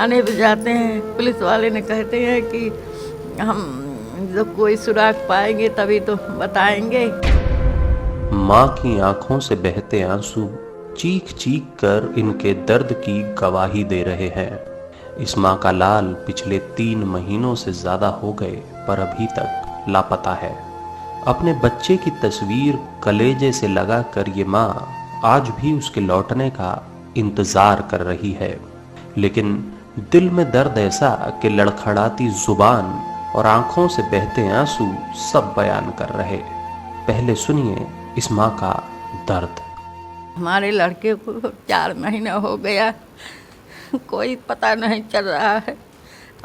थाने पे जाते हैं, पुलिस वाले ने कहते हैं कि हम जब कोई सुराग पाएंगे तभी तो बताएंगे। माँ की आंखों से बहते आंसू चीख चीख कर इनके दर्द की गवाही दे रहे हैं। इस माँ का लाल पिछले 3 महीनों से ज्यादा हो गए पर अभी तक लापता है। अपने बच्चे की तस्वीर कलेजे से लगाकर ये माँ आज भी उसके लौटने का इंतजार कर रही है, लेकिन दिल में दर्द ऐसा कि लड़खड़ाती जुबान और आंखों से बहते आंसू सब बयान कर रहे। पहले सुनिए इस माँ का दर्द। हमारे लड़के को 4 महीना हो गया, कोई पता नहीं चल रहा है।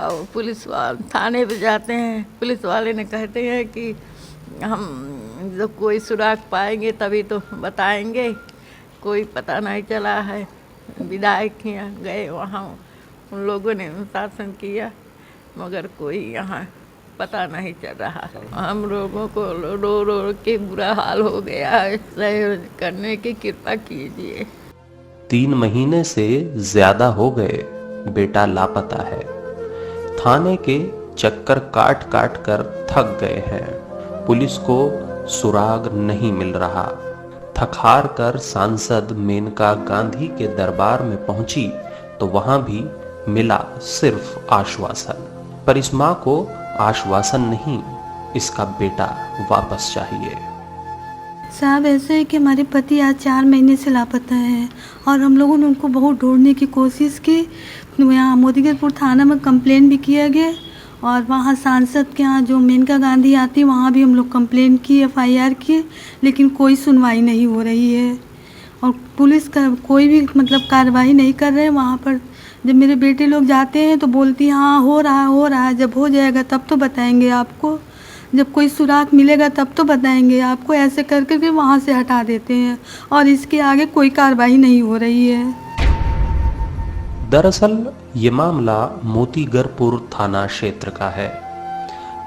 और पुलिस वाले थाने पे जाते हैं, पुलिस वाले ने कहते हैं कि हम जब कोई सुराग पाएंगे तभी तो बताएंगे। कोई पता नहीं चला है। विधायक यहाँ गए, वहाँ उन लोगों ने शासन किया, मगर कोई यहाँ पता नहीं चल रहा है। हम लोगों को रो रो के बुरा हाल हो गया है, सहयोग करने की कृपा कीजिए। 3 महीने से ज्यादा हो गए बेटा लापता है। थाने के चक्कर काट काट कर थक गए हैं। पुलिस को सुराग नहीं मिल रहा। थक हार कर सांसद मेनका गांधी के दरबार में पहुंची तो वहां भी मिला सिर्फ आश्वासन। पर इस मां को आश्वासन नहीं, इसका बेटा वापस चाहिए। साहब ऐसे है कि हमारे पति आज 4 महीने से लापता है और हम लोगों ने उनको बहुत ढूंढने की कोशिश की। यहाँ मोतीगरपुर थाना में कंप्लेन भी किया गया और वहाँ सांसद के यहाँ जो मेनका गांधी आती वहाँ भी हम लोग कंप्लेन की, FIR किए, लेकिन कोई सुनवाई नहीं हो रही है और पुलिस का कोई भी मतलब कार्रवाई नहीं कर रहे हैं वहाँ पर। जब मेरे बेटे लोग जाते हैं तो बोलती हैं हाँ हो रहा है, जब हो जाएगा तब तो बताएंगे आपको, जब कोई सुराग मिलेगा तब तो बताएंगे आपको, ऐसे कर करके वहाँ से हटा देते हैं और इसके आगे कोई कार्रवाई नहीं हो रही है। दरअसल ये मामला मोतीगरपुर थाना क्षेत्र का है,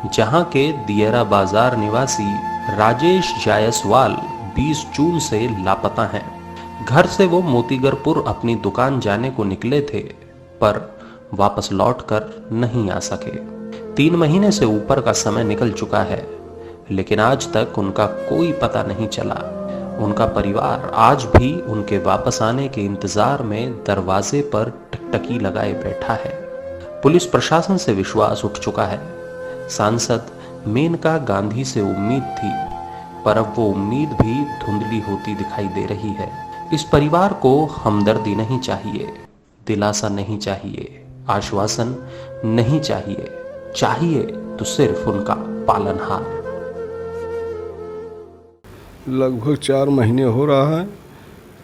जहां के दियरा बाजार निवासी राजेश जायसवाल 20 जून से लापता हैं। घर से वो मोतीगरपुर अपनी दुकान जाने को निकले थे पर वापस लौटकर नहीं आ सके। 3 महीने से ऊपर का समय निकल चुका है, लेकिन आज तक उनका कोई पता नहीं चला। उनका परिवार आज भी उनके वापस आने के इंतजार में दरवाजे पर टकटकी लगाए बैठा है। पुलिस प्रशासन से विश्वास उठ चुका है। सांसद मेनका गांधी से उम्मीद थी, पर अब वो उम्मीद भी धुंधली होती दिखाई दे रही है। इस परिवार को हमदर्दी नहीं चाहिए, दिलासा नहीं चाहिए, आश्वासन नहीं चाहिए, चाहिए तो सिर्फ उनका पालनहार। लगभग 4 महीने हो रहा है,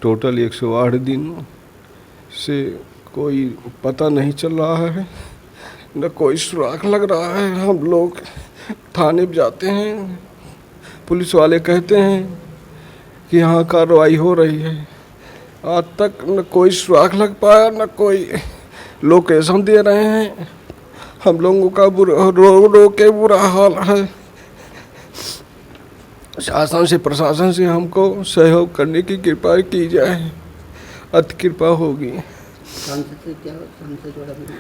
टोटल 108 दिन से कोई पता नहीं चल रहा है, न कोई सुराग लग रहा है। हम लोग थाने पे जाते हैं, पुलिस वाले कहते हैं कि यहाँ कार्रवाई हो रही है। आज तक न कोई सुराग लग पाया, न कोई लोकेशन दे रहे हैं। हम लोगों का रो रो के बुरा हाल है। शासन से प्रशासन से हमको सहयोग करने की कृपा की जाए, अति कृपा होगी।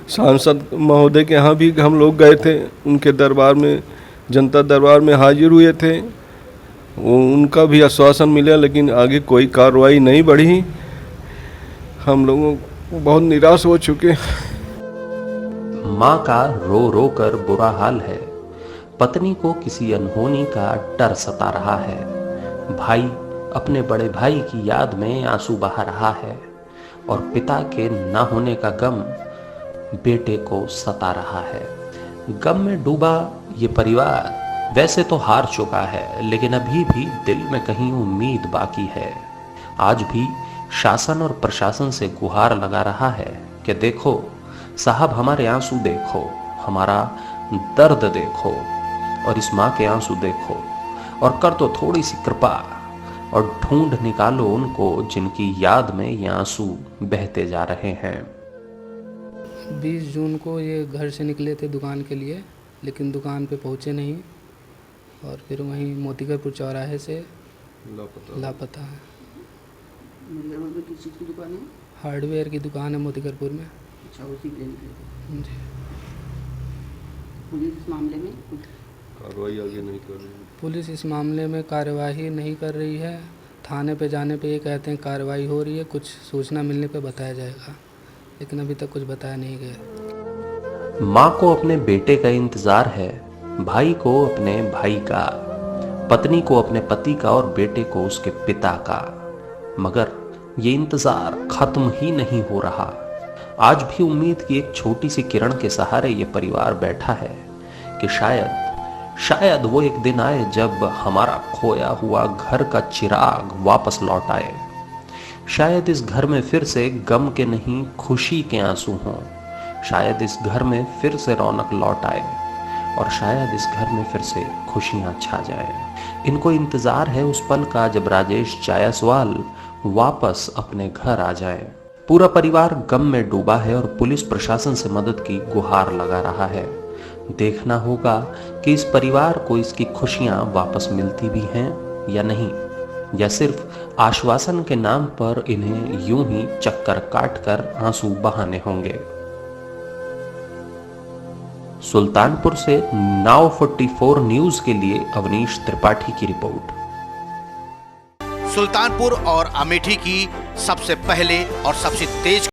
सांसद महोदय के यहाँ भी हम लोग गए थे, उनके दरबार में, जनता दरबार में हाजिर हुए थे। उनका भी आश्वासन मिला, लेकिन आगे कोई कार्रवाई नहीं बढ़ी। हम लोगों को बहुत निराश हो चुके। माँ का रो रो कर बुरा हाल है। पत्नी को किसी अनहोनी का डर सता रहा है। भाई अपने बड़े भाई की याद में आंसू बहा रहा है और पिता के ना होने का गम बेटे को सता रहा है। गम में डूबा ये परिवार वैसे तो हार चुका है, लेकिन अभी भी दिल में कहीं उम्मीद बाकी है। आज भी शासन और प्रशासन से गुहार लगा रहा है कि देखो साहब, हमारे आंसू देखो, हमारा दर्द देखो और इस माँ के आंसू देखो और कर दो थोड़ी सी कृपा और ढूंढ निकालो उनको जिनकी याद में ये आंसू बहते जा रहे हैं। 20 जून को ये घर से निकले थे दुकान के लिए, लेकिन दुकान पे पहुँचे नहीं और फिर वहीं मोतीगरपुर चौराहे से लापता है। किस चीज़ की दुकान है? हार्डवेयर की दुकान है मोतीगरपुर में। अच्छा, उसी के लिए निकले थे। जी। पुलिस इस मामले में कुछ कार्रवाई आगे नहीं कर रही है। पुलिस इस मामले में कार्यवाही नहीं कर रही है। थाने पे जाने पे ये कहते हैं कार्रवाई हो रही है, कुछ सूचना मिलने पे बताया जाएगा, लेकिन अभी तक कुछ बताया नहीं गया। माँ को अपने बेटे का इंतजार है, भाई को अपने भाई का, पत्नी को अपने पति का और बेटे को उसके पिता का, मगर ये इंतजार खत्म ही नहीं हो रहा। आज भी उम्मीद की एक छोटी सी किरण के सहारे ये परिवार बैठा है कि शायद वो एक दिन आए जब हमारा खोया हुआ घर का चिराग वापस लौट आए। शायद इस घर में फिर से गम के नहीं खुशी के आंसू हों। शायद इस घर में फिर से रौनक लौट आए और शायद इस घर में फिर से खुशियां छा जाए। इनको इंतजार है उस पल का जब राजेश जायसवाल वापस अपने घर आ जाए। पूरा परिवार गम में डूबा है और पुलिस प्रशासन से मदद की गुहार लगा रहा है। देखना होगा कि इस परिवार को इसकी खुशियां वापस मिलती भी हैं या नहीं, या सिर्फ आश्वासन के नाम पर इन्हें यूं ही चक्कर काटकर आंसू बहाने होंगे। सुल्तानपुर से नाउ 44 न्यूज के लिए अवनीश त्रिपाठी की रिपोर्ट। सुल्तानपुर और अमेठी की सबसे पहले और सबसे तेज